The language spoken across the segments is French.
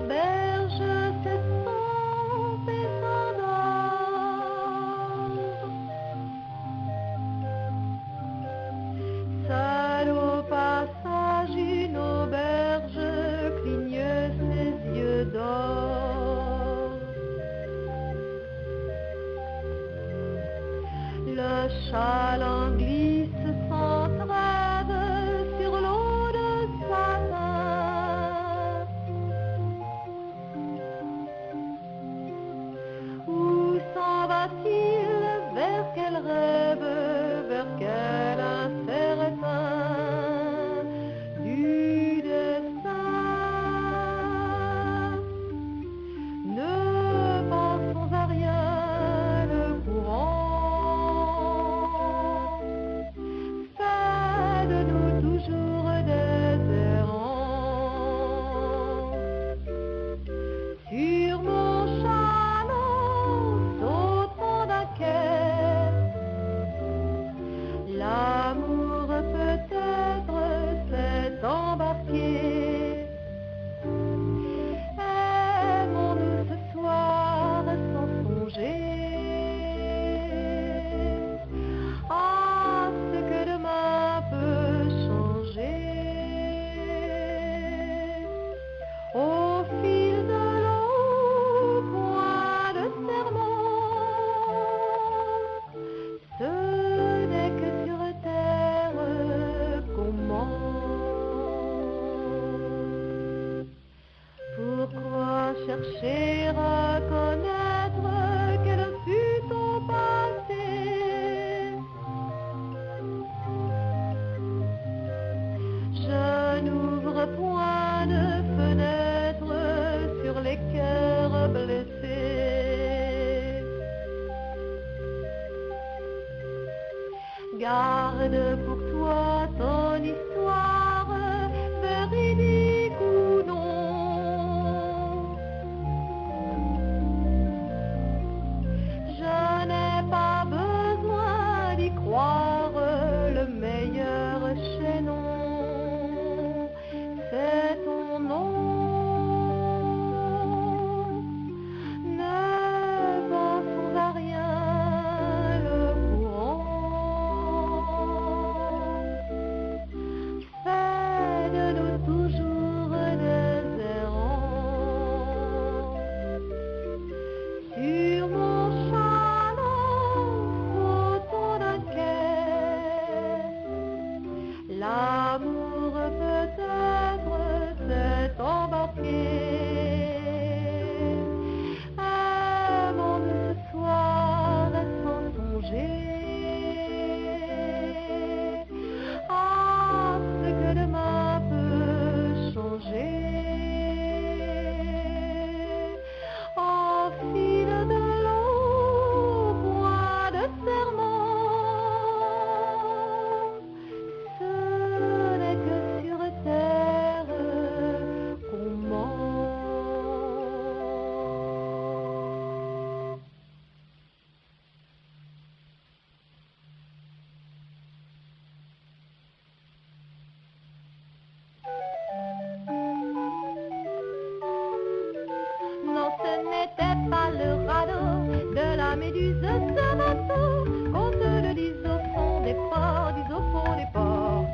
berge s'estompe et s'endort. Seule au passage une auberge cligne ses yeux d'or. Le chaland glisse sans trêve sur l'eau de satin. Où s'en va-t-il? Vers quel rêve? Vers quel incertain du destin? Ne pensons à rien, le courant fait de nous toujours des errants. Sur mon chaland sautant d'un quai, l'amour peut-être s'est embarqué. Aimons-nous ce soir sans songer à ce que demain peut changer. Au fil de l'eau, point de serment, ce n'est que sur terre qu'on ment. Pourquoi chercher à connaître quel fut ton passé? Je n'ouvre point de fenêtre sur les cœurs blessés. Garde pour toi ton histoire, véridique ou non. Je n'ai pas besoin d'y croire, le meilleur chaînon, c'est ton nom. Ne pensons à rien, le courant fait de nous toujours des errants. Sur mon chaland sautant d'un quai, l'amour peut-être s'est embarqué. Aimons-nous ce soir sans songer à ce que demain peut changer. Au fil de l'eau, point de serment, ce n'est que sur terre qu'on ment. Non, ce n'était pas le radeau de la méduse, ce bateau qu'on se le dise au fond des ports, dise au fond des ports.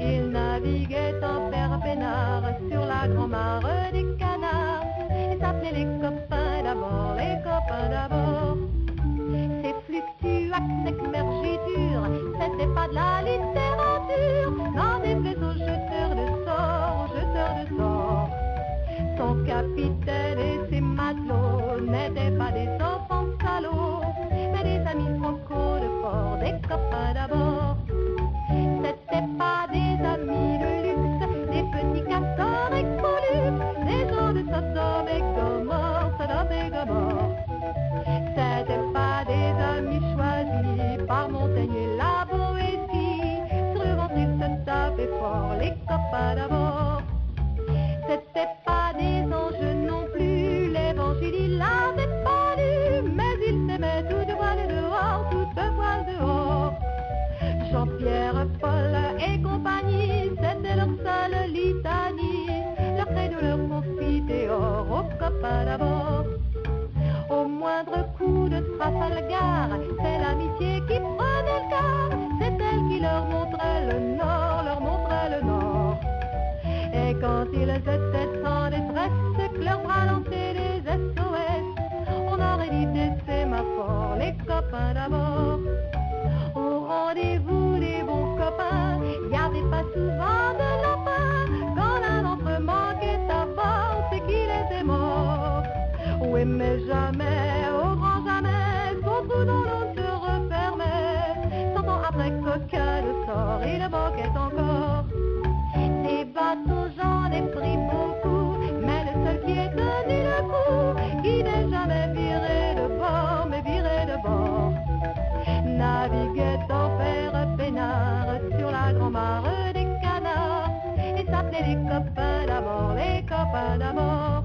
Il naviguait en père peinard sur la grand-mare des canards et s'appelait les copains d'abord, les copains d'abord. Ces fluctuacs, ces mergitures, c'était pas de la littérature, non, des vrais aux jeteurs de sorts, aux jeteurs de sorts. Son capitaine et ses matelots n'étaient pas des enfants salauds, mais des amis franco de port, des copains d'abord. C'était pas des amis de luxe, des petits castors écolus, des gens de Sodome et Gomorre, Sodome et Gomorre. C'était pas des amis choisis par Montaigne et la Boétie, sur le ventre ils se tapaient fort, les copains d'abord. C'était pas des anges non plus, l'évangile il l'avait pas lu, mais ils s'aimaient tout de voile dehors, tout de voile dehors. Jean-Pierre, Paul et compagnie, c'était leur seule litanie, leur credo, leur confiteor. Et quand ils étaient en détresse, que leurs bras lançaient des SOS, on aurait dit des sémaphores, les copains d'abord. Au rendez-vous les bons copains, y avait pas souvent de lapin. Quand l'un d'entre eux manquait à bord, c'est qu'il était mort. Oui, mais jamais, au grand jamais, son trou dans l'eau se refermait. 100 ans après qu'aucun de sort, il manquait encore. Des bateaux, j'en ai pris beaucoup, mais le seul qui ait tenu le coup, qui n'est jamais viré de bord, mais viré de bord, naviguait en fer peinard sur la grand-mare des canards, et s'appelait les copains d'abord, les copains d'abord.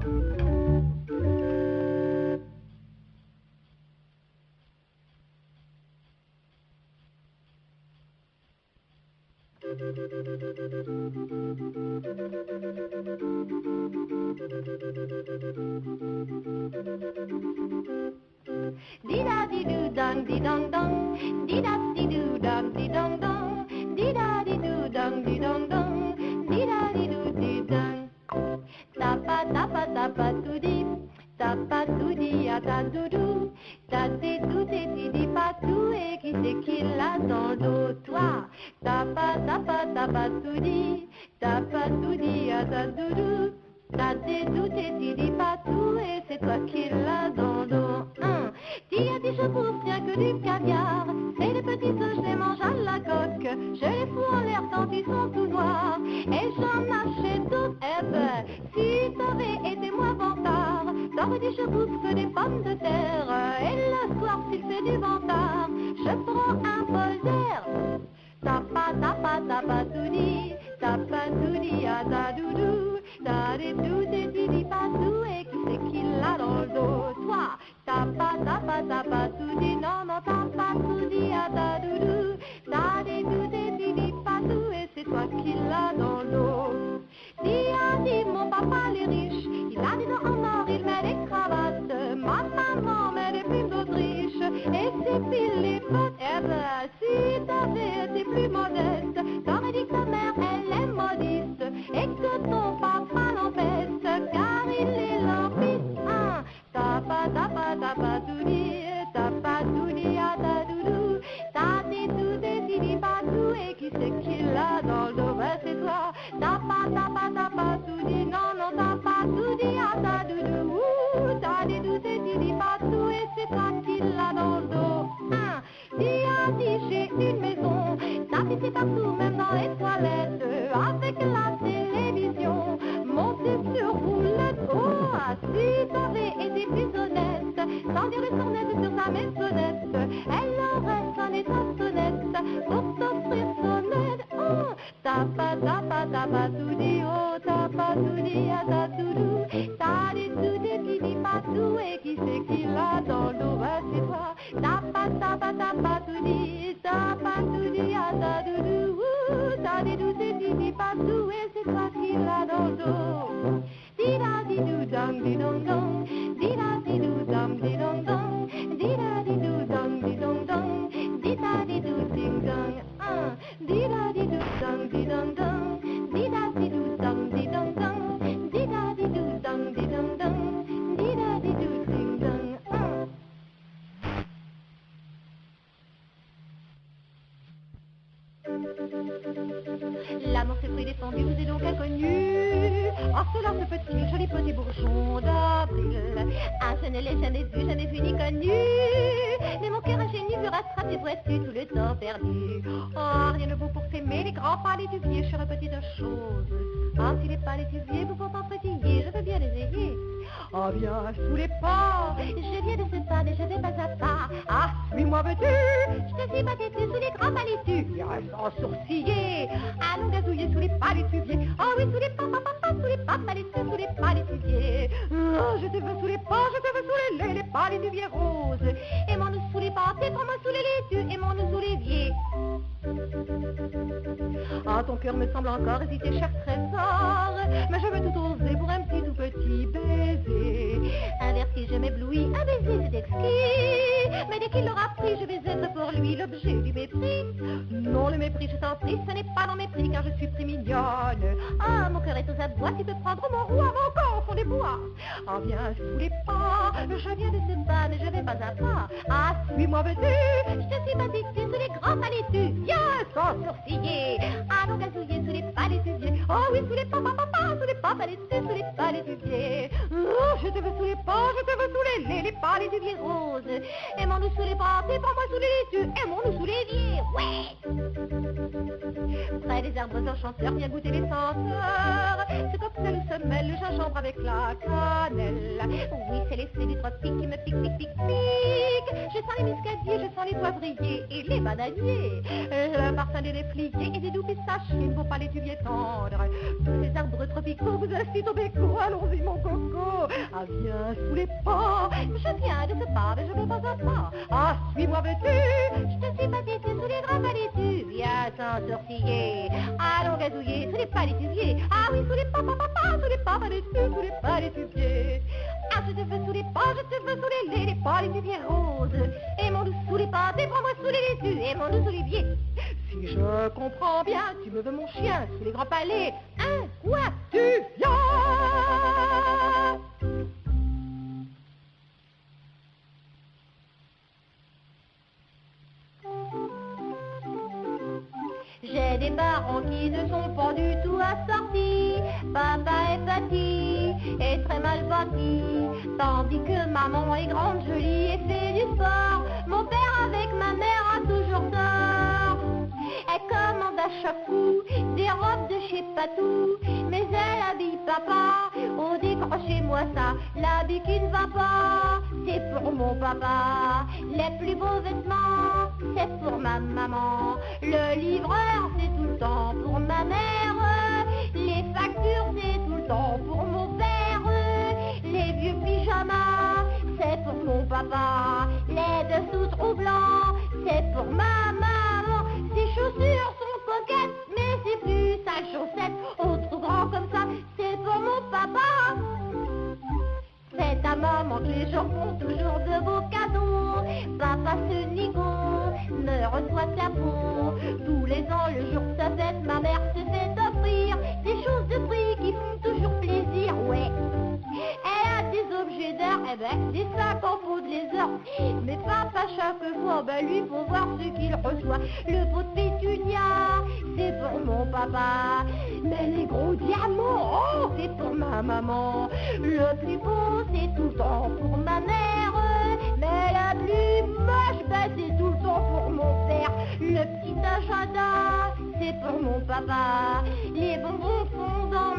Di-da-di-doo-dang, di-dong-dong, di-da-di-doo-dang, di-dong-dong, di-da-di-doo-dang, di-dong-dong, di-da-di-doo-di-dang. Tapa-tapa-tapa-tout-di, tapa-tout-di-à-ta-doudou, ta-té-tout-té-ti-di-pa-tout, et qui c'est qui l'a dans le dos, toi? Tapa-tapa-tapa-tout-di, tapa-tout-di-à-ta-doudou, ta-té-tout-té-ti-di-pa-tout, et c'est toi qui l'a dans le dos. T'y a des chevaux, rien que du caviar, c'est des petits œufs, je les mange à la coque, je les fous en l'air tant ils sont tout noirs, et j'en achète d'autres. Eh ben, si t'avais été moins vantard, t'aurais des chevaux que des pommes de terre, et le soir s'il fait du ventard, je prends un bol d'air. Tapa-tapa-tapa-tout-di, tapa-tout-di à ta doudou, ta-des-tout-des-di-di-pa-tout, et qui c'est qui l'a dans le dos, toi? Tapa-tapa-tapa-tout-di, non, non, tapa-tout-di à ta doudou, ta-des-tout-des-di-di-pa-tout, et c'est toi qui l'a dans le dos. Dis-a-dis, mon papa les riches, il a des dents en or, il met des cravates, ma maman met des pulls d'Autriche, et ses piles les potes. Eh ben, si t'avais été plus modeste, t'aurais dit que ta mère, elle est modiste, et que ton papa l'empeste, car il est lampiste. Tapa-tapa-tapa-tout-di, tapa-tout-di à ta doudou, ta-di-tout-di-di-di-pa-tout, et qui c'est qui l'a dans le dos? Ben c'est toi. Tapa-tapa-tapa-tout-di, non, non, tapa-tout-di à ta doudou, ta-di-tout-di-di-di-pa-tout, et c'est toi qui l'a dans le dos. Dis-a-dis, j'ai une maison, tapissée partout, même dans les toilettes, avec la télévision montée sur roulette. Oh, si t'avais été plus honnête, sans dire une sonnette sur sa maisonnette, elle aurait sonné sa sonnette pour t'offrir son aide. Oh, tapa-tapa-tapa-tout-di, oh, tapa-tout-di à ta doudou, ta-di-tout-di-di-di-pa-tout, et qui c'est qui l'a dans le dos? Ben c'est toi. Tapa-tapa-tapa-tout-di, tapa-tout-di à ta doudou, ta-di-tout-di-di-di-pa-tout, et c'est toi qui l'a dans le dos. Di-da-di-doo-dang, di-dong-dong, di-da-di-doo-dang, di-dong-dong, di-da-di-doo-dang, di-dong-dong, di-da-di-doo-ding-dong, di-da-di-doo-dang, di-dong-dong, di-da-di-doo-dang, di-dong-dong, di-da-di-doo-dang, di-dong-dong, di-da-di-doo-ding-dong. L'amour c'est fruit défendu, vous est donc inconnu. Ah, cela ce petit, joli petit bourgeon d'avril. Ah, je ne l'ai jamais vu ni connu. Mais mon cœur ingénu veut rattraper, vois-tu, tout le temps perdu. Oh, rien de beau pour s'aimer, les grands palétuviers, chère petite chose. Ah, si les palétuviers vous font frétiller, je veux bien les essayer. Ah, viens, sous les pas, je viens de ce pas, mais je vais pas à pas. Ah, suis-moi, veux-tu? Je te suis battu sous les grands palétus. Viens, sans sourciller, allons gazouiller sous les palétuviers. Ah oui, sous les pas, sous les pas palétus, sous les palétuviers. Ah, je te veux sous les pas, je te veux sous les palétuviers roses. Aimons-nous sous les pas, prends-moi sous les laitues, aimons-nous sous les viers. Ah, ton cœur me semble encore hésiter, cher trésor, mais je veux tout oser pour un petit baiser. Un vertige m'éblouit, un baiser c'est exquis, mais dès qu'il l'aura pris, je vais être pour lui l'objet du mépris. Non, le mépris, je t'en prie, ce n'est pas dans mépris, car je suis très mignonne. Ah, mon cœur est aux sa boîte, tu peux prendre mon roi, mon corps au fond des bois. Ah, viens sous les pas, je viens de ce pas, mais je vais pas à pas. Ah, suis-moi, veux-tu, je te sympathise sous les grands palais tu viens sans sourciller. Allons gazouiller sous les palais du vieux. Oh oui, sous les pas, sous les pas palais sous les palais du vieux. Oh, je te veux sous les pas, je te veux sous les palais du vieux rose. Aimons-nous sous les bras, c'est pas moi sous les yeux, aimons-nous sous les vieux, ouais. Près des arbres enchanteurs, viens goûter les senteurs. C'est comme ça le semelle, le gingembre avec la cannelle. Oui, c'est l'effet du tropique qui me pique, pique, pique, pique. Je sens les muscadiers, je sens les poivriers et les bananiers. Le parfum des dépliés et des doux pistaches, il ne faut pas les tuviers tendres. Tous ces arbres tropicaux vous incitent au béco, allons-y mon coco. Ah, viens sous les pas, je viens de ce pas, mais je veux pas un pas. Ah, suis-moi, veux-tu, je te suis pas sous les grands palais tu viens sans sourciller. Allons gazouiller sous les palais du vieux. Ah oui, sous les pas, sous les pas palais sous les palais du vieux. Ah, je te veux sous les pas, je te veux sous les palais du vieux rose. Aimons-nous sous les pas, déprends-moi sous les laitues, aimons-nous sous les vieux. Si je comprends bien, tu me veux mon chien sous les grands palais. Hein, quoi, tu viens? J'ai des parents qui ne sont pas du tout assortis. Papa est petit et très mal bâti, tandis que maman est grande, jolie et fait du sport. Mon père avec ma mère a toujours tort. Elle commande à chaque coup des robes de chez Patou, mais elle habille papa. Oh, décrochez-moi ça, l'habit qui ne va pas, c'est pour mon papa. Les plus beaux vêtements, c'est pour ma maman. Le livreur, c'est tout le temps pour ma mère. Les factures, c'est tout le temps pour mon père. Les vieux pyjamas, c'est pour mon papa. Les dessous trop blancs, c'est pour ma maman. Ses chaussures sont coquettes, mais c'est plus sa chaussette. Oh, trop grand comme ça, c'est pour mon papa. C'est ta maman que les gens font toujours de beaux cadeaux. Papa ce nigo me reçoit sa peau. Tous les ans le jour de sa fête, ma mère se fait offrir des choses de prix qui font toujours plaisir, ouais. Elle a des objets d'art, eh ben, des sacs en peau de lézard. Mais papa chaque fois, ben lui faut voir ce qu'il reçoit. Le pot de pétunia, c'est pour mon papa. Mais les gros diamants, oh, c'est pour ma maman. Le plus beau, c'est tout le temps pour ma mère. Mais la plus moche, ben c'est tout le temps pour mon père. Le petit agenda, c'est pour mon papa. Les bonbons fondants,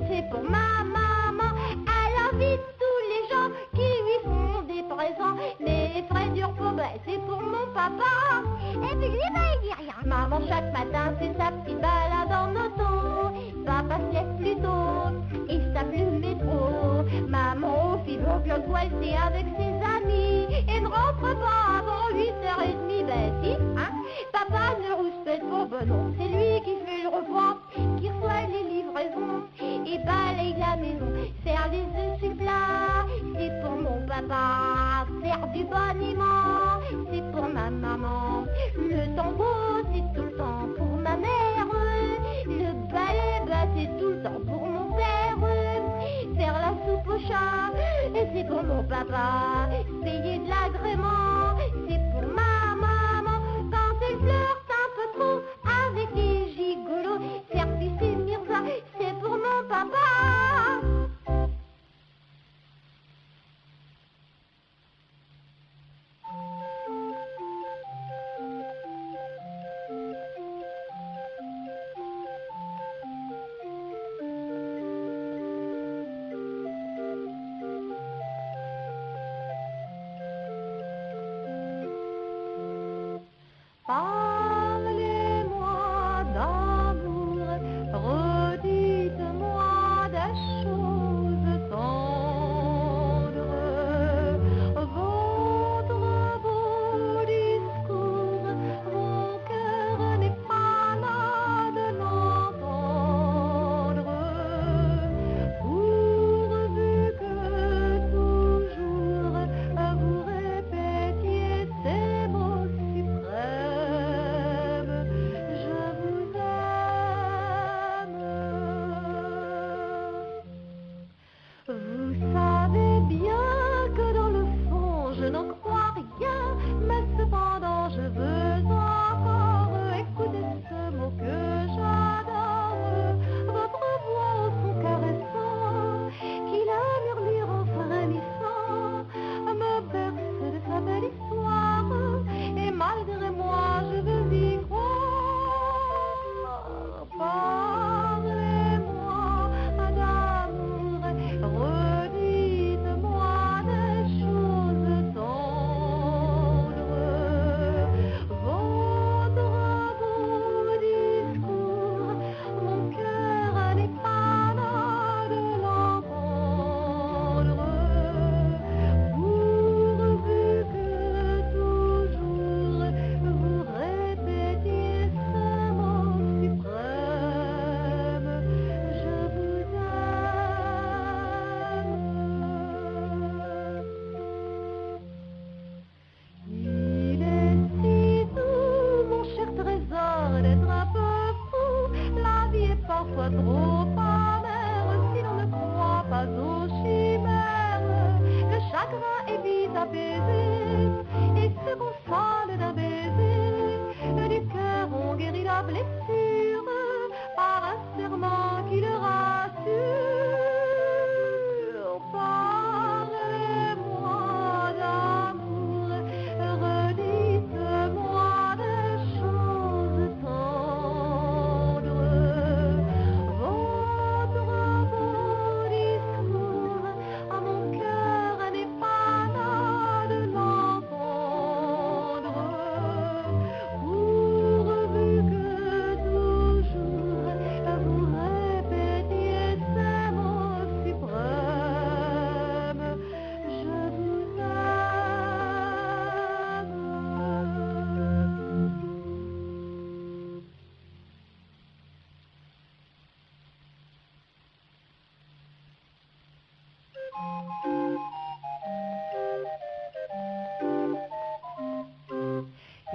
c'est pour ma maman. Elle invite tous les gens qui lui font des présents. Mais les frais du repos, ben c'est pour mon papa. Et puis lui, ben il dit rien. Maman chaque matin fait sa petite balade en auto. Papa se lève plus tôt, il tape le métro. Maman au fil au club c'est avec ses amis et ne rentre pas avant 8h30. Ben si, hein. Papa ne rouspète pas, ben non, c'est lui qui fait le repas, qui reçoit les livraisons et balaye la maison. Faire les œufs sur plat, c'est pour mon papa. Faire du boniment, c'est pour ma maman. Le tambour, c'est tout le temps pour ma mère. Le balai, bah, c'est tout le temps pour mon père. Faire la soupe au chat, c'est pour mon papa. Payer de l'agrément, c'est pour ma maman. Quand elle flirte un peu trop avec les gigolos, faire pisser Mirza, c'est pour mon papa.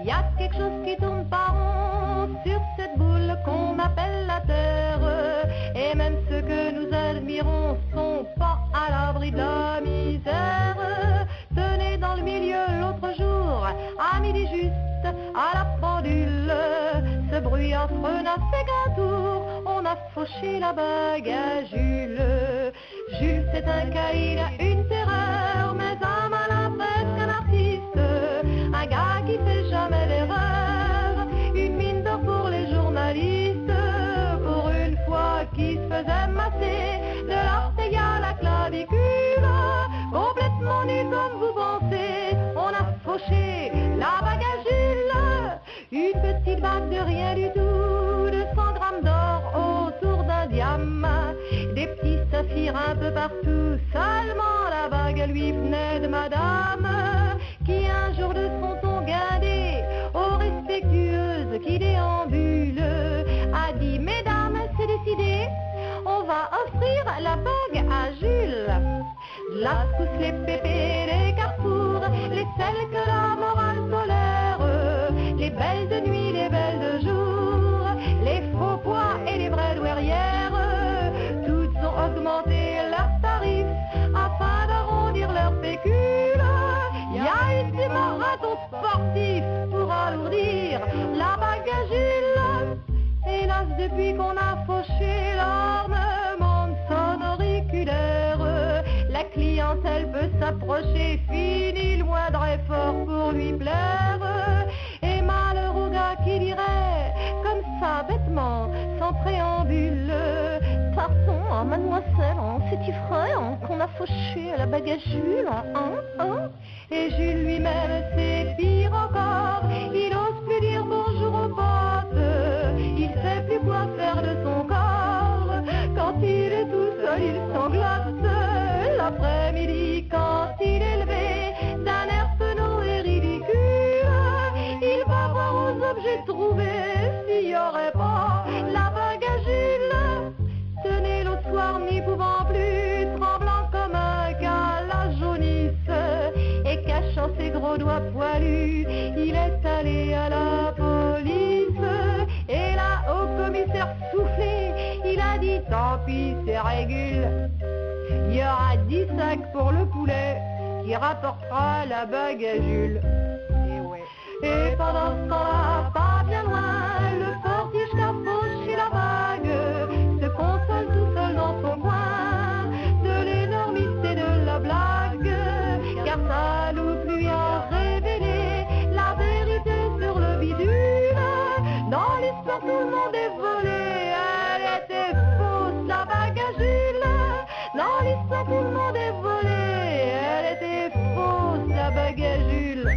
Y a quelque chose qui tourne pas rond sur cette boule qu'on appelle la terre. Et même ceux que nous admirons sont pas à l'abri de la misère. Tenez dans le milieu l'autre jour, à midi juste, à la pendule, ce bruit affreux n'a fait qu'un tour. On a fauché la bague à Jules. Jules c'est un caïd, une terreur, mais un malin presque un artiste. Un gars qui fait jamais d'erreur, une mine d'or pour les journalistes. Pour une fois qui se faisait masser de l'orteil à la clavicule, complètement nu comme vous pensez, on a fauché la bague à Jules. Une petite bague de rien du tout, de 100 grammes d'or autour d'un diamant, des petits saphirs un peu partout. Seulement la bague lui venait de madame, qui un jour de son ton guindé, aux respectueuses qui déambulent, a dit: mesdames, c'est décidé, on va offrir la bague à Jules. La secousse, les pépés, les carrefours, les celles que la morale tolère, les belles de nuit, les belles de jour, les faux pois et les vraies douairières, toutes ont augmenté leurs tarifs afin d'arrondir leur pécule. Il y a eu des marathons sportifs pour alourdir la bague à Jules. Hélas, depuis qu'on a fauché l'armement de son auriculaire, la clientèle peut s'approcher, fini le moindre effort pour lui plaire. Et malheureux gars qui dirait, comme ça bêtement, sans préambule: pardon, mademoiselle, c'est-tu vrai qu'on a fauché la bague à Jules, hein? Et Jules lui-même, c'est pire encore, il ose plus dire bonjour aux potes, il sait plus quoi faire de son corps. Quand il est tout seul, il sanglote. L'après-midi, quand il est levé d'un air penaud et ridicule, il va voir aux objets trouvés s'il y aurait pas la bague à Jules. Tenez, l'autre soir, n'y pouvant plus, tremblant comme un gars, la jaunisse, et cachant ses gros doigts poilus, il est allé à la police. Et là, au commissaire soufflé, il a dit: tant pis, c'est régule. Il y aura 10 sacs pour le poulet qui rapportera la bague à Jules. Et ouais. Et pendant ce temps-là, pas bien loin, le portier qui a fauché la bague se console tout seul dans son coin de l'énormité de la blague, car ça lui a révélé la vérité sur le bidule. Dans l'histoire, tout le monde est volé, elle était fausse, la bague à Jules. Dans l'histoire, tout le monde est volé, elle était fausse, la bague à Jules.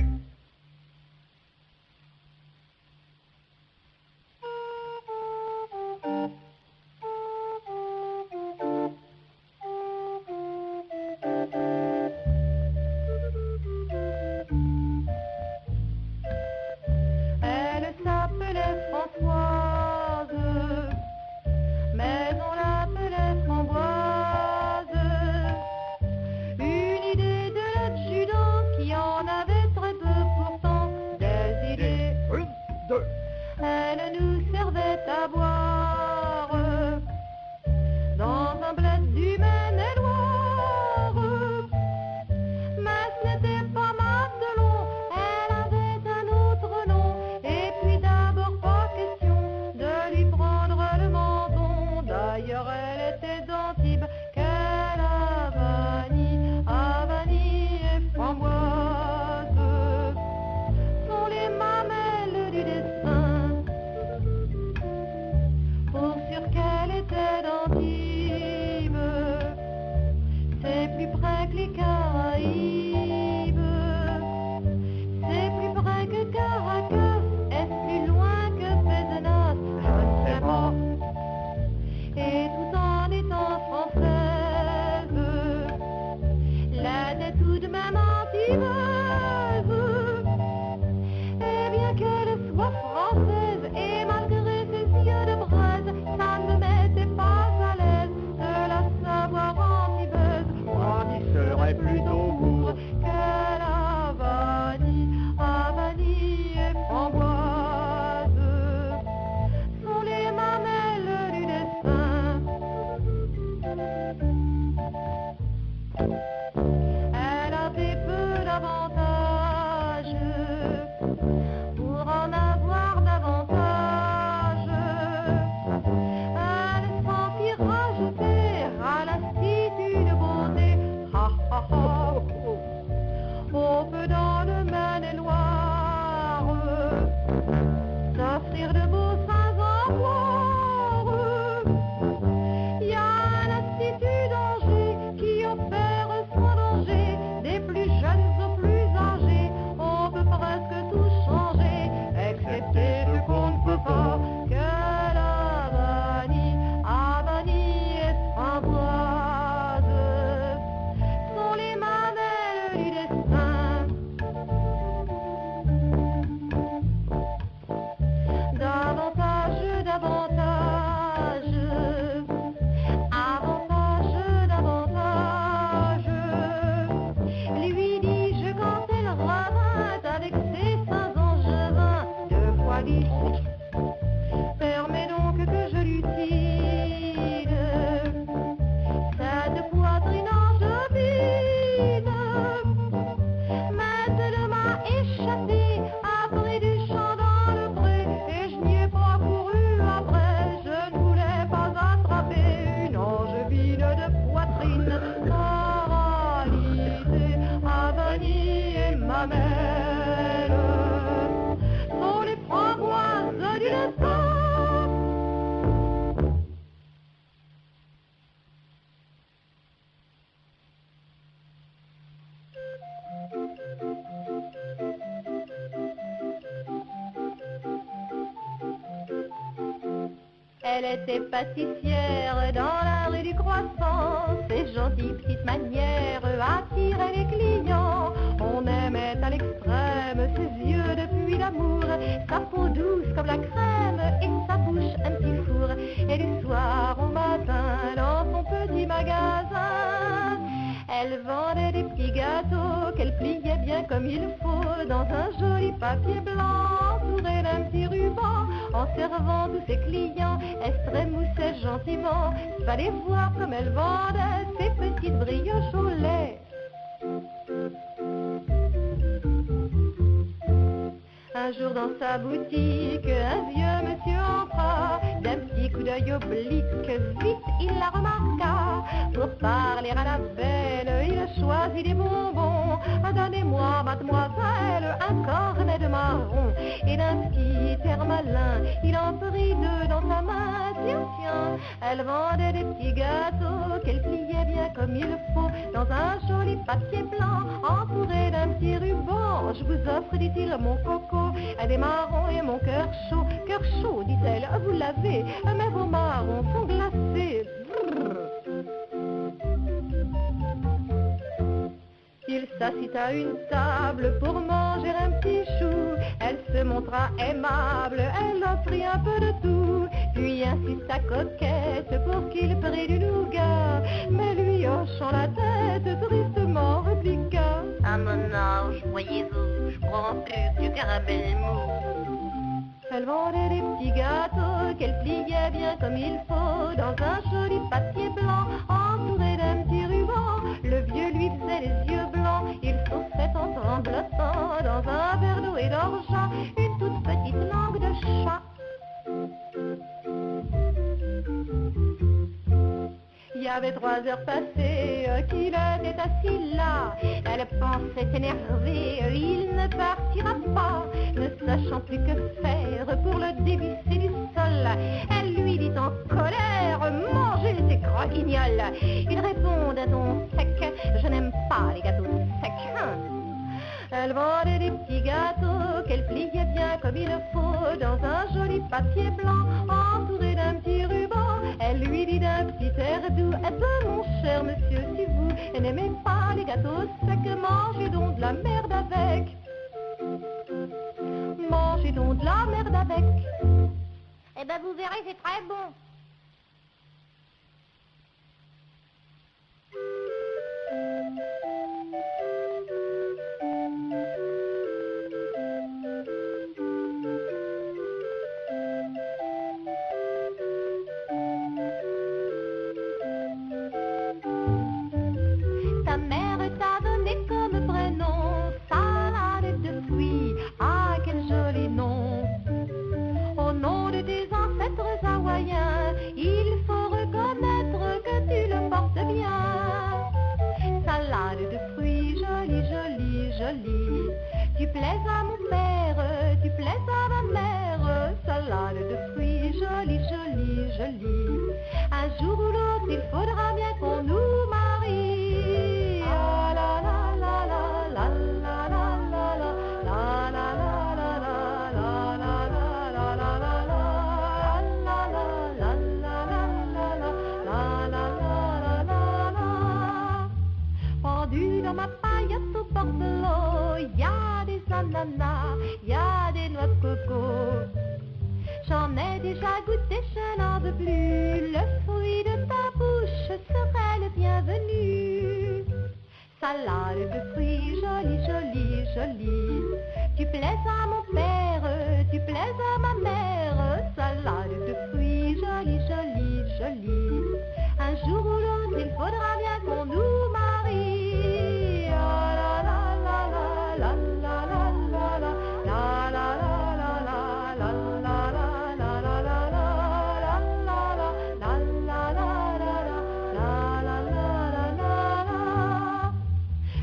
Elle s'appelait Françoise, mais on l'appelait Framboise. On avait très peu pourtant des idées. Elle nous servait à boire dans un bled du Maine-et-Loire. Mais ce n'était pas Madelon, elle avait un autre nom. Et puis d'abord pas question de lui prendre le menton. D'ailleurs elle était d'Antibes, qu'elle a vanille, et Framboise. C'est plus près que les Caraïbes, c'est plus près que Caracas, est-ce plus loin que Pézenas, je ne sais pas. Et tout en étant française, l'elle est tout de même antillaise. Et bien qu'elle soit française, et malgré ses yeux de braise, ça ne me mettait pas à l'aise de la savoir antillaise. Elle avait peu d'avantages pour en avoir davantage. Elle s'en fit rajouter à l'institut de beauté. Ha ha ha. On peut dans le Maine-et-Loire s'offrir de beaux seins en gloire. Il y a l'Institut d'Angers qui offre sans danger, des plus jeunes aux plus âgés. On peut presque tout changer, excepté ce qu'on ne peut pas, que la vanille, Havanie et framboise sont les mamelles du destin. Davantage, davantage, avantage, davantage, lui dis-je quand elle revint avec ses seins angevins, 2 fois 10. Permets donc que je lucide cette poitrine angevine. Maintenant m'a échappé après du chant dans le pré, et je n'y ai pas couru après. Je ne voulais pas attraper une angevine de poitrine paralysée. Havanie et mamelle sont les framboises du destin. Elle était pâtissière dans la rue du Croissant. Ses gentilles petites manières attiraient les clients. On aimait à l'extrême ses yeux depuis l'amour, sa peau douce comme la crème et sa bouche un petit four. Et du soir au matin dans son petit magasin, elle vendait des petits gâteaux qu'elle pliait bien comme il faut dans un joli papier blanc entouré d'un petit ruban. En servant tous ses clients, elle se trémoussait gentiment. Fallait voir comme elle vendait ses petites brioches au lait. Un jour dans sa boutique, un vieux monsieur entra. D'un petit coup d'œil oblique, vite il la remarqua. Pour parler à la belle, il choisit des bonbons. Donnez-moi, mademoiselle, un cornet de marron. Et d'un petit air malin, il en prit 2 dans sa main. Tiens, tiens, elle vendait des petits gâteaux qu'elle pliait bien comme il faut dans un joli papier blanc entouré d'un petit ruban. Je vous offre, dit-il, mon coco, des marrons et mon cœur chaud. Cœur chaud, dit-elle, vous l'avez, mais vos marrons sont glacés. Brrr. Il s'assit à une table pour manger un petit chou. Elle se montra aimable, elle offrit un peu de tout, puis insista coquette pour qu'il prît du nougat. Mais lui, hochant la tête, tristement répliqua: à mon âge, voyez-vous, je prends plus du caramel mou. Elle vendait des petits gâteaux qu'elle pliait bien comme il faut dans un joli papier blanc entouré d'un petit ruban. Le vieux lui faisait les yeux blancs, il saussait en tremblotant dans un verre d'eau et d'orgeat une toute petite langue de chat. Il y avait 3 heures passées qu'il était assis là. Elle pensait énervée, il ne partira pas. Ne sachant plus que faire pour le dévisser du sol, elle lui dit en colère: mangez ces croquignoles. Il répond d'un ton sec: je n'aime pas les gâteaux secs. Elle vendait des petits gâteaux qu'elle pliait bien comme il faut dans un joli papier blanc entouré d'un petit ruban. Elle lui dit d'un petit air doux: eh ben mon cher monsieur, si vous n'aimez pas les gâteaux secs, mangez donc de la merde avec. Mangez donc de la merde avec. Eh ben vous verrez, c'est très bon. Ta joli. Un jour ou l'autre, il faudra bien qu'on nous marie. Ah la la la la la la la la la la la la la. Pendu dans ma paillette au bord de l'eau, y a des ananas, y a des noix de coco. J'en ai déjà goûté, je n'en veux plus. Le fruit de ta bouche serait le bienvenu. Salade de fruits, jolie, jolie, jolie. Tu plais à mon père, tu plais à ma mère. Salade de fruits, jolie, jolie, jolie. Un jour ou l'autre, il faudra bien qu'on nous marie. Ah la la la la la la la la la la la la.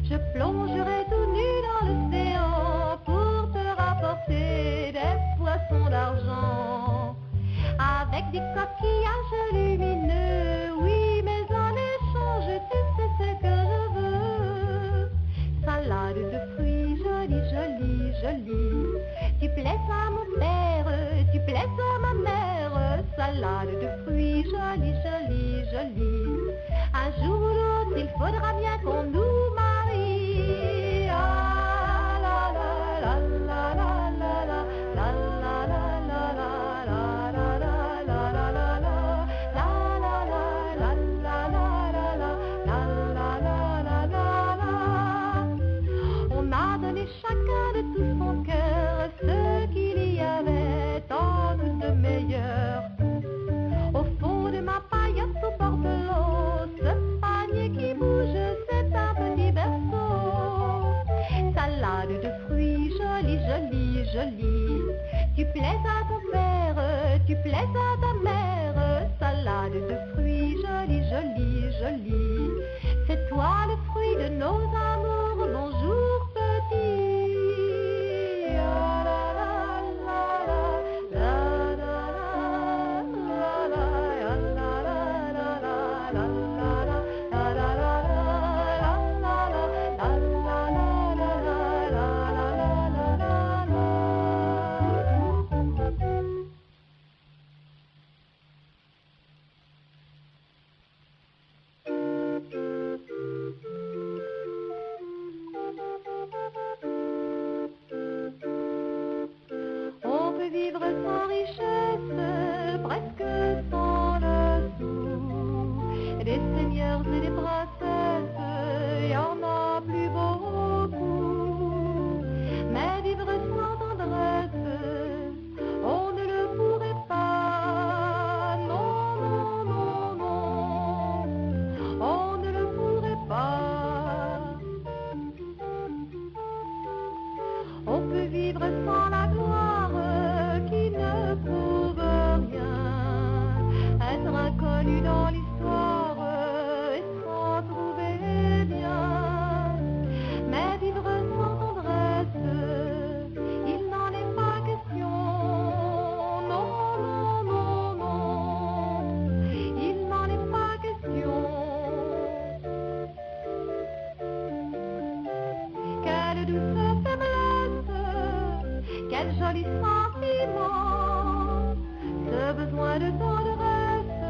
Je plongerai tout nu dans l'océan pour te rapporter des poissons d'argent avec des coquillages lumineux. Oui, mais en échange, tu sais ce que je veux. Salade de fruits, jolie, jolie, jolie. Tu plais à mon père, tu plais à ma mère. Salade de fruits, jolie, jolie, jolie. Un jour ou l'autre, il faudra bien qu'on nous marie. Ah la la la la la la la la la la la. On a donné chacun de tout son cœur ce qu'il y avait tant de meilleur. Au fond de ma paillette au bord de l'eau, ce panier qui bouge, c'est un petit berceau. Salade de fruits, jolie, jolie, jolie. Tu plais à ton père, tu plais à ta mère. Salade de fruits, jolie, jolie, jolie. C'est toi le fruit de nos amours, bonjour petit. Ah, la, la, la, la, la, la, la, on peut vivre sans richesse, presque sans le sou. Des seigneurs et des princesses, y en a plus beaucoup. Mais vivre sans tendresse, on ne le pourrait pas. Non, non, non, non, on ne le pourrait pas. On peut vivre sans la gloire qui ne prouve rien, être inconnu dans l'histoire et s'en trouver bien. Mais vivre sans tendresse, il n'en est pas question. Non, non, non, non, il n'en est pas question. Quelle douce faiblesse, quel joli sentiment, ce besoin de tendresse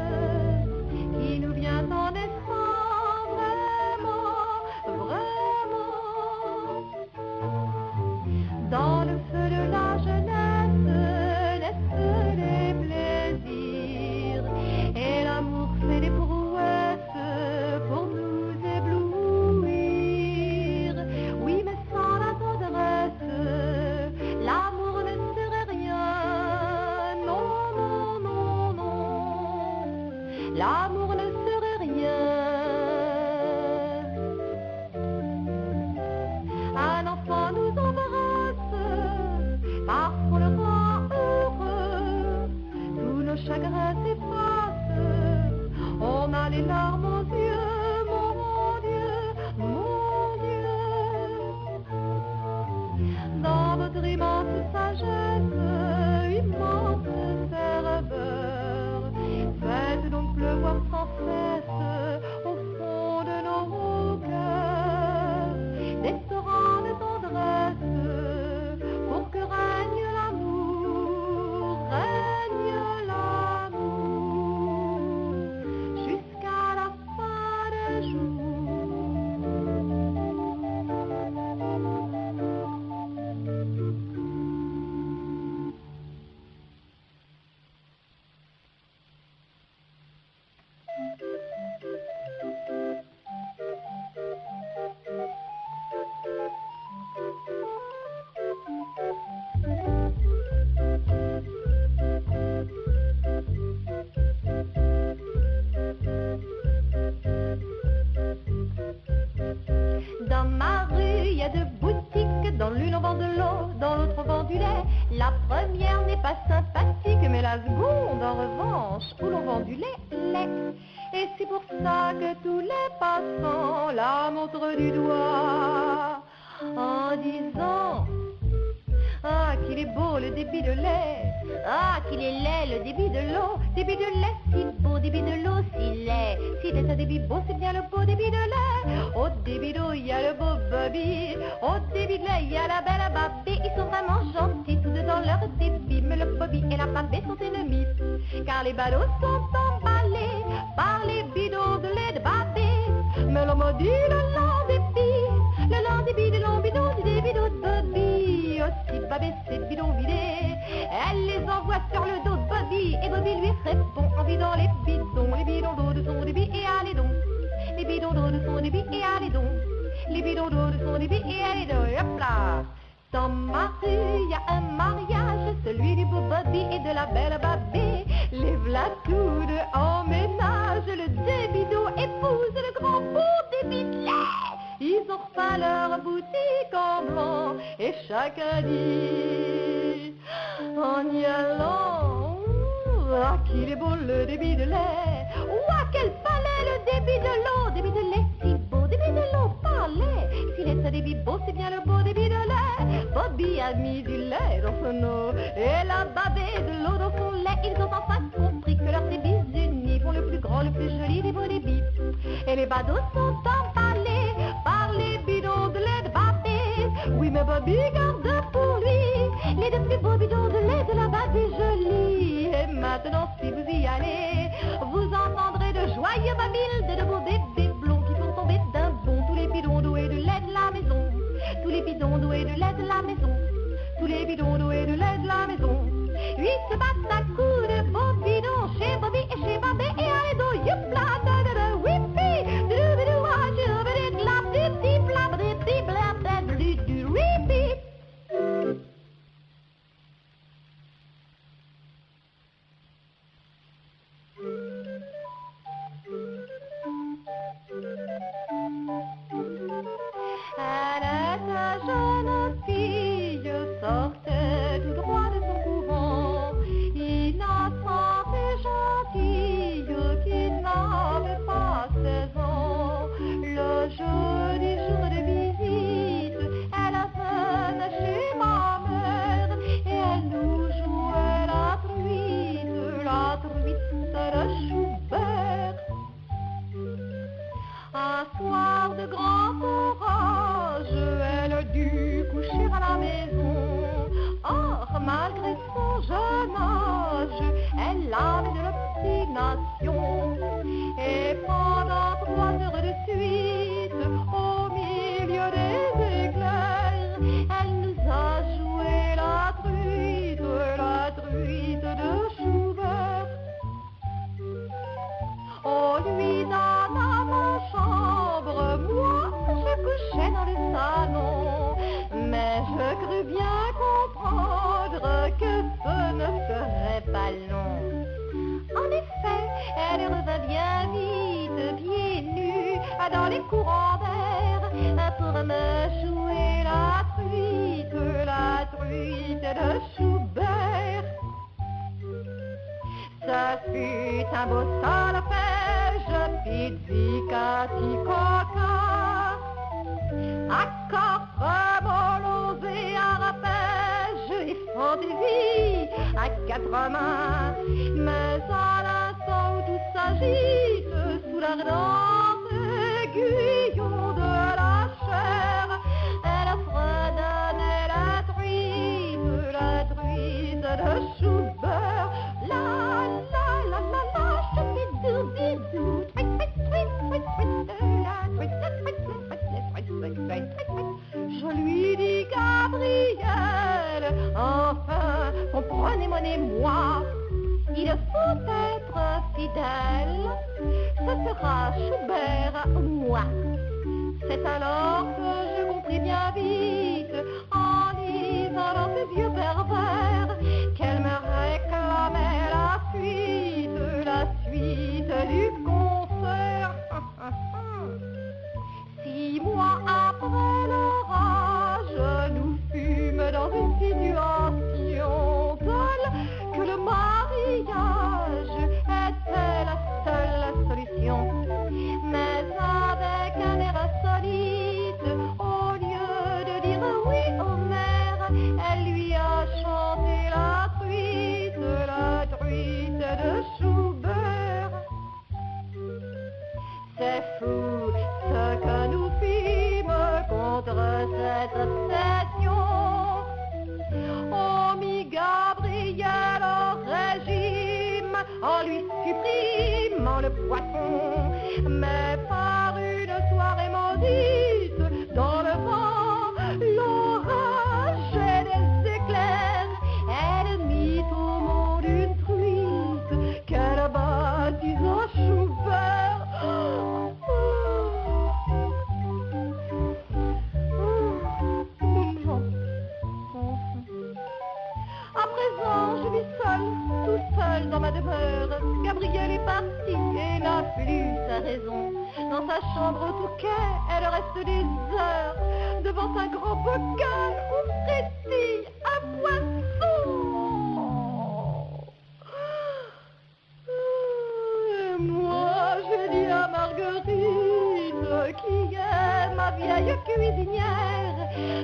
qui nous vient en naissant, vraiment, vraiment. Dans le feu de la jeunesse naissent les plaisirs et l'amour fait des prouesses pour nous éblouir. Oui, mais sans la tendresse, l'amour ne serait rien. Non, non, non, non. du lait. Et c'est pour ça que tous les passants la montrent du doigt en disant: ah, qu'il est beau le débit de lait. Ah, qu'il est laid le débit de l'eau. Débit de lait si beau, débit de l'eau si laid. Si t'es un débit beau, c'est bien le beau débit de lait. Au débit d'eau, il y a le beau Bobby. Au débit de lait, il y a la belle Babé. Ils sont vraiment gentils, tous deux dans leur débit. Mais le Bobby et la Babé sont ennemis, car les ballots sont emballés par les bidons de lait de Babé. Mais l'on m'a dit le long débit de long bidon du débit d'eau de Bobby. Aussi Babé ses bidons vidés, elle les envoie sur le dos de Bobby. Et Bobby lui répond en vidant les bidons d'eau de son débit et allez donc. Les bidons d'eau de son débit et allez donc. Les bidons d'eau de son débit et allez donc. Hop là. Dans ma rue, y a un mariage, celui du beau Bobby et de la belle Babé. Les v'là tous deux en ménage, le débit d'eau épouse le grand beau débit de lait. Ils ont repeint leur boutique en blanc et chacun dit en y allant: ah, qu'il est beau le débit de lait. Ouah, quel palais le débit de l'eau. Débit de lait si beau, débit de l'eau, palais. S'il est un débit beau, c'est bien le beau débit de lait. Bobby a mis du lait dans son eau et la Babé de l'eau dans son lait. Ils ont enfin compris que leurs débits unis font le plus grand, le plus joli des beaux débits. Et les badauds sont emballés par les bidons de lait de Babé. Oui, mais Bobby garde pour lui les deux plus beaux bidons de lait de la Babé jolie. Et maintenant, si vous y allez, vous entendrez de joyeux babil de beaux bébés blonds qui font tomber d'un bond tous les bidons d'eau et de lait de la maison. Tous les bidons d'eau et de lait de la maison. Tous les bidons d'eau et de lait de la maison. Lui se battent à coups de beaux bidons chez Bobby et chez Babé et allez donc, youpla, da da da, whippy, doubidou, ah, jubidid, la, dibdi, bla, dibdi, bla, da, du, du, whippy. La jeune fille sortait tout droit de son couvent, innocente et gentille, qui n'avait pas 16 ans. Le joli jour de visite, elle venait chez ma mère et elle nous jouait la truite de Schubert. Un soir de grand orage, elle a dû coucher à la maison. Or, malgré son jeune âge, elle avait de l'obstination. Et pendant 3 heures de suite, au milieu des éclairs, elle nous a joué la truite de Schubert. On lui donna ma chambre, moi je couchais dans le salon, mais je crus bien comprendre que ce ne serait pas long. En effet, elle revint bien vite, pieds nus, dans les courants d'air, pour me jouer la truite de Schubert. Ce fut un beau solfège, pizzicati coca, accords, tremolos et arpèges et fantaisie à 4 mains. Mais à l'instant où tout s'agite sous l'ardente aiguillon de la chair, elle fredonnait la truite de Schubert. La la la la la, choupidou bidou, je lui dis: Gabriel, enfin, comprenez-moi et moi, il faut être fidèle, ce sera Schubert ou moi. C'est alors que je compris bien vite, en lisant dans ses yeux pervers, qu'elle me réclamait la suite du concert. 6 mois après l'orage, nous fûmes dans une situation telle que le mariage était contre cette obsession. On mit Gabriel au régime en lui supprimant le poisson, mais par une soirée maudite, dans le vent, l'orage et les éclairs, elle mit au monde une truite qu'elle baptisa Schubert. À présent, je vis seule, tout seul dans ma demeure. Gabriel est parti et n'a plus sa raison. Dans sa chambre au Touquet, elle reste des heures devant un grand bocal où frétille un poisson. Et moi, je dis à Marguerite, qui est ma vieille cuisinière,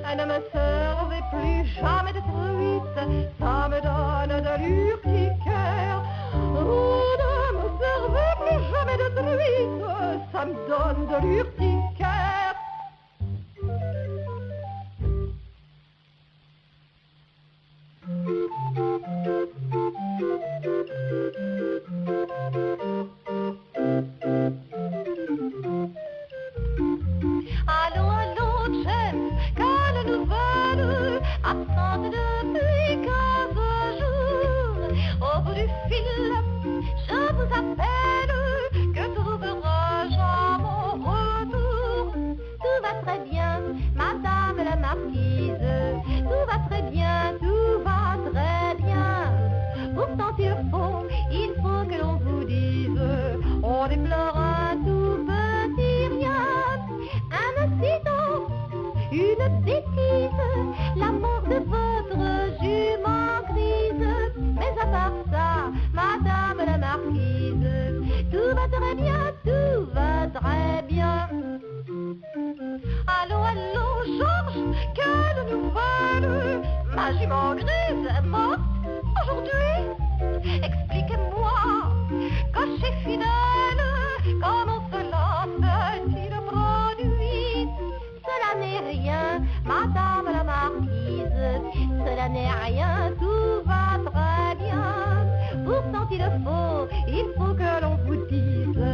elle ne me servait plus jamais de truite, ça me donne de l'urticaire. Oh, ne me servez plus jamais de truite, ça me donne de l'urticaire. Allô, allô, James, quelle nouvelle, absente depuis 15 jours. Au bout du fil, je vous appelle, que trouverai-je à mon retour? Tout va très bien, madame la marquise, tout va très bien, tout va très bien. Pourtant il faut que l'on vous dise, on déplore un tout petit rien, un accident, une bêtise, la mort de votre jument grise. Mais à part ça, madame la marquise, tout va très bien, tout va très bien. Allô, allô, Georges, quelle nouvelle? Ma jument grise est morte aujourd'hui? Expliquez-moi, cocher fidèle, comment cela fait-il produit? Cela n'est rien, madame la marquise, cela n'est rien, tout va très bien. Pourtant il faut que l'on vous dise,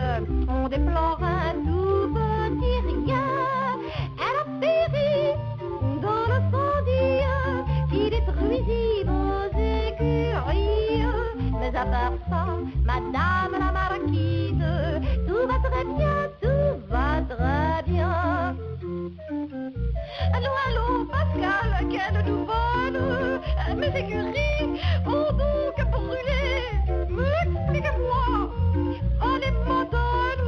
on déplore un tout petit rien. Elle a péri dans l'incendie qui détruisit vos écuries. Mais à part ça, madame la marquise, tout va très bien, tout va très bien. Allô, allô, Pascal, quelle nouvelle? Mes écuries ont donc brûlé. Expliquez-moi, allez, madame,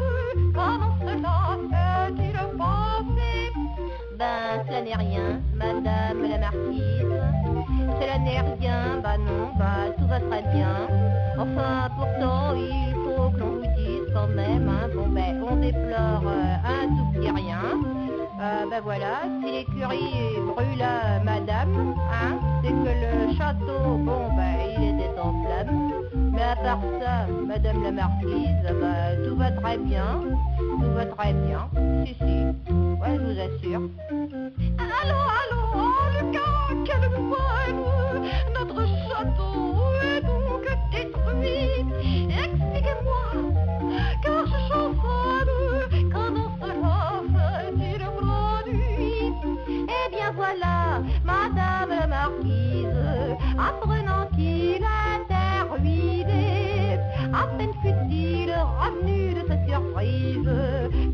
comment cela fait-il passer? Ben, cela n'est rien, madame la marquise. Cela n'est rien, bah non, bah tout va très bien. Enfin, pourtant, il faut que l'on vous dise quand même, hein, bon ben, on déplore un tout petit rien. Ben voilà, si l'écurie brûle, madame, hein, c'est que le château, bon ben, il était en flammes. Mais à part ça, madame la marquise, ben, tout va très bien, tout va très bien, si, ouais, je vous assure. Allô, allô, oh, Lucas, quelle nouvelle? Notre château est donc détruit. Expliquez-moi, car je chauffonne, comment cela fait-il produit? Eh bien voilà, madame la marquise, apprenant qu'il était ruiné, à peine fut-il revenu de sa surprise,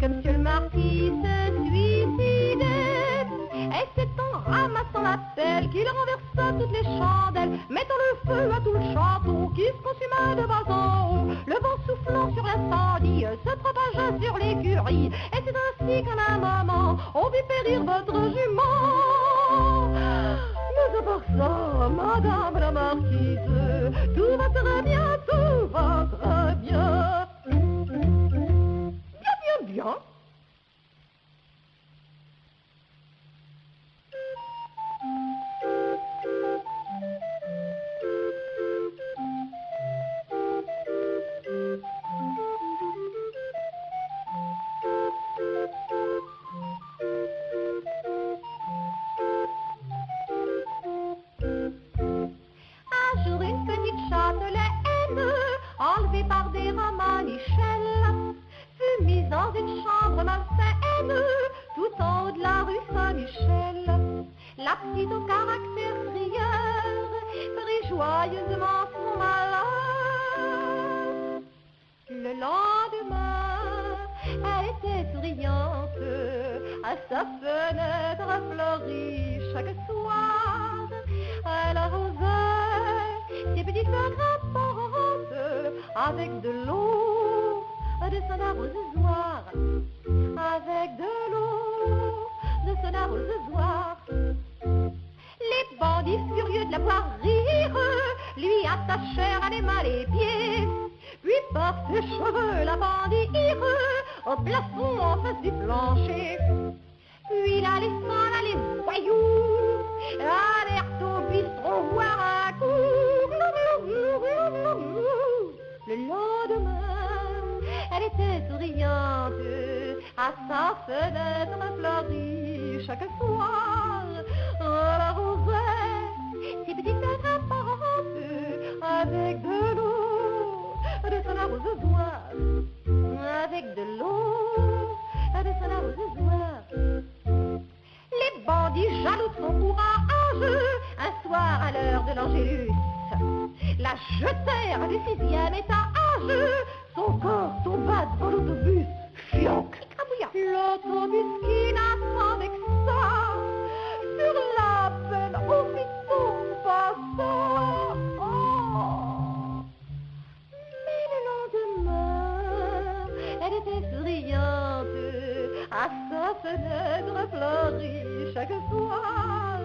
que monsieur le marquis se suicidait. Et c'est en ramassant la pelle qu'il renversa toutes les chandelles, mettant le feu à tout le château qui se consuma de bas en haut. Le vent soufflant sur l'incendie se propagea sur l'écurie, et c'est ainsi qu'en un moment on vit périr votre jument. Mais à part ça, madame la marquise, tout va très bien, tout va très bien. Bien, bien, bien. La petite au caractère rieur prit joyeusement son malheur. Le lendemain, elle était souriante, à sa fenêtre fleurie chaque soir. Elle arrosait ses petites fleurs grimpantes avec de l'eau de son arrosoir, avec de l'eau de son arrosoir. Les bandits furieux de la voir rire lui attachèrent à les mains les pieds, puis par ses cheveux la bandirent au plafond en face du plancher. Puis la laissant là les voyous allèrent au bistrot voir un coup. Le lendemain, elle était souriante à sa fenêtre fleurie chaque soir. Elle arrosait ses petites fleurs grimpantes avec de l'eau de son arrosoir, avec de l'eau de son arrosoir. Les bandits jaloux de son courage, un soir à l'heure de l'Angélus, la jetèrent du 6e étage. Son corps tomba devant l'autobus. Fioc! L'autobus qui n'attendait que ça, sur la peine aussitôt passa. Oh. Mais le lendemain, elle était souriante à sa fenêtre fleurie chaque soir.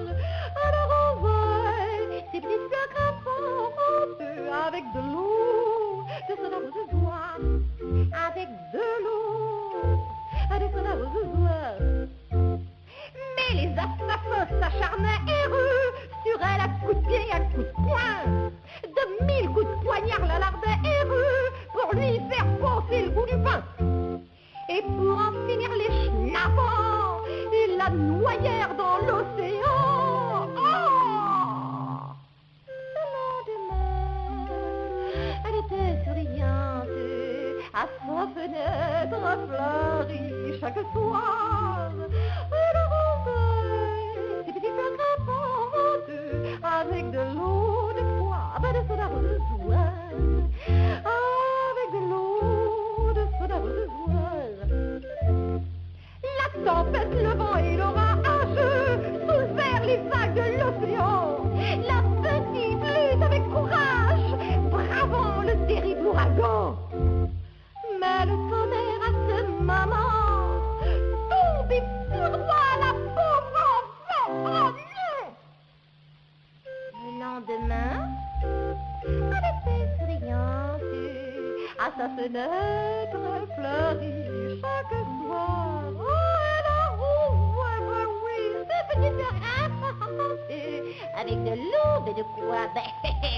Elle arrosait ses petites fleurs grimpantes avec de l'eau de son arrosoir, avec de l'eau de son arrosoir. Mais les assassins s'acharnèrent sur elle à coups de pied et à coups de poing. De 1000 coups de poignard la lardèrent pour lui faire penser le goût du pain. Et pour en finir les schnappants, ils la noyèrent dans l'océan. Oh! Le lendemain, elle était souriante à sa fenêtre fleurie chaque soir. Elle arrosait ses petites fleurs grimpantes avec de l'eau de pois de son arrosoir, avec de l'eau de son arrosoir. La tempête, le vent et l'orage soulevèrent les vagues de l'océan. La petite lutte avec courage, bravant le terrible ouragan. Mais le tonnerre à ce moment tombait sur moi, la pauvre enfant. Oh non! Le lendemain, elle était souriante à sa fenêtre fleurie chaque soir. Oh, elle arrosait, oui, ses petites grimpantes avec de l'eau, mais de quoi?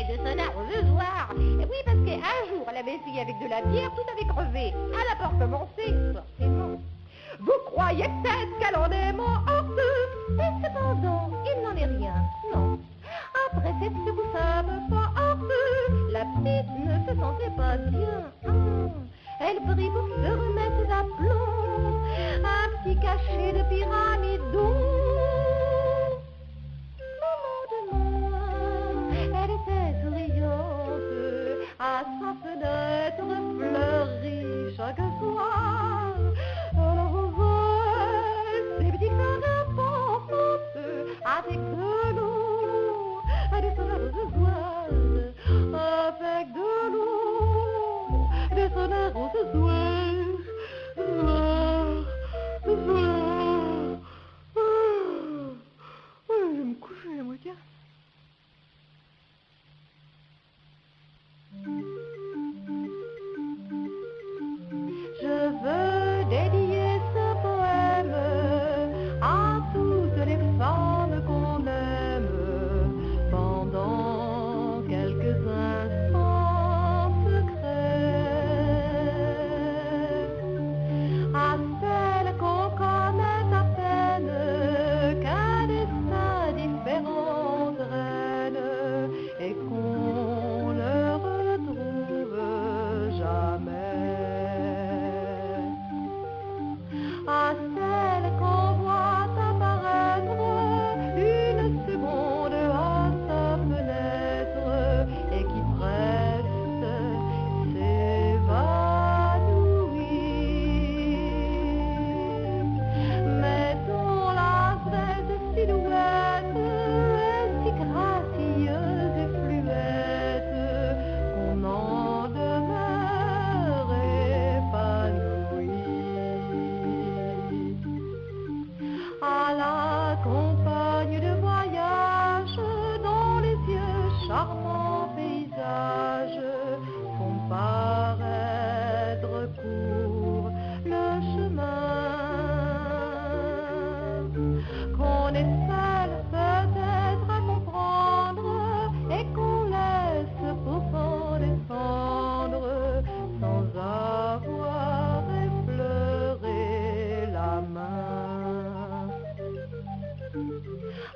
De son arrosoir. Et oui, parce qu'un jour, elle avait essayé avec de la bière, tout avait crevé. Elle a pas recommencé, forcément. Vous croyez peut-être qu'elle en est morte, et cependant, il n'en est rien, non. Après cette secousse un peu forte, la petite ne se sentait pas bien. Elle prit pour se remettre d'aplomb un petit cachet de pyramidon. Le lendemain, elle était souriante à sa fenêtre fleurie chaque soir. Elle arrosait ses petites fleurs grimpantes avec de l'eau de son arrosoir, avec de l'eau de son arrosoir.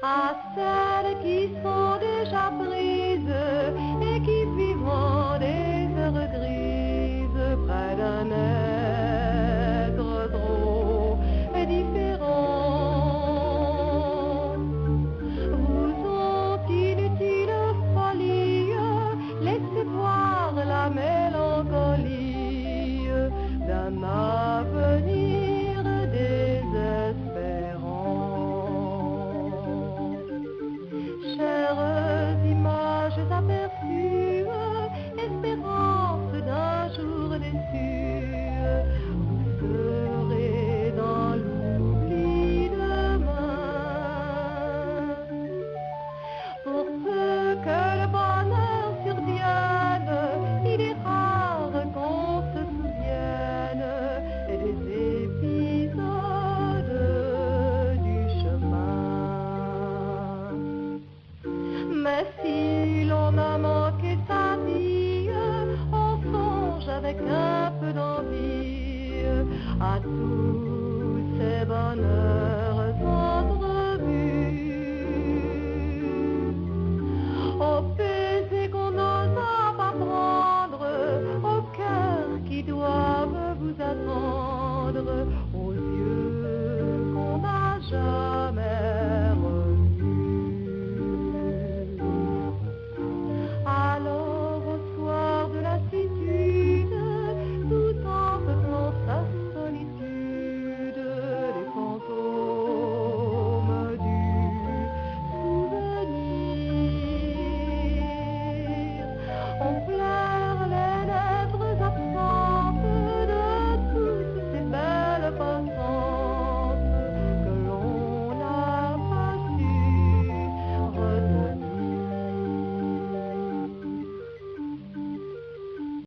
à celles qui sont déjà prises et qui vivront des heures grises près d'un air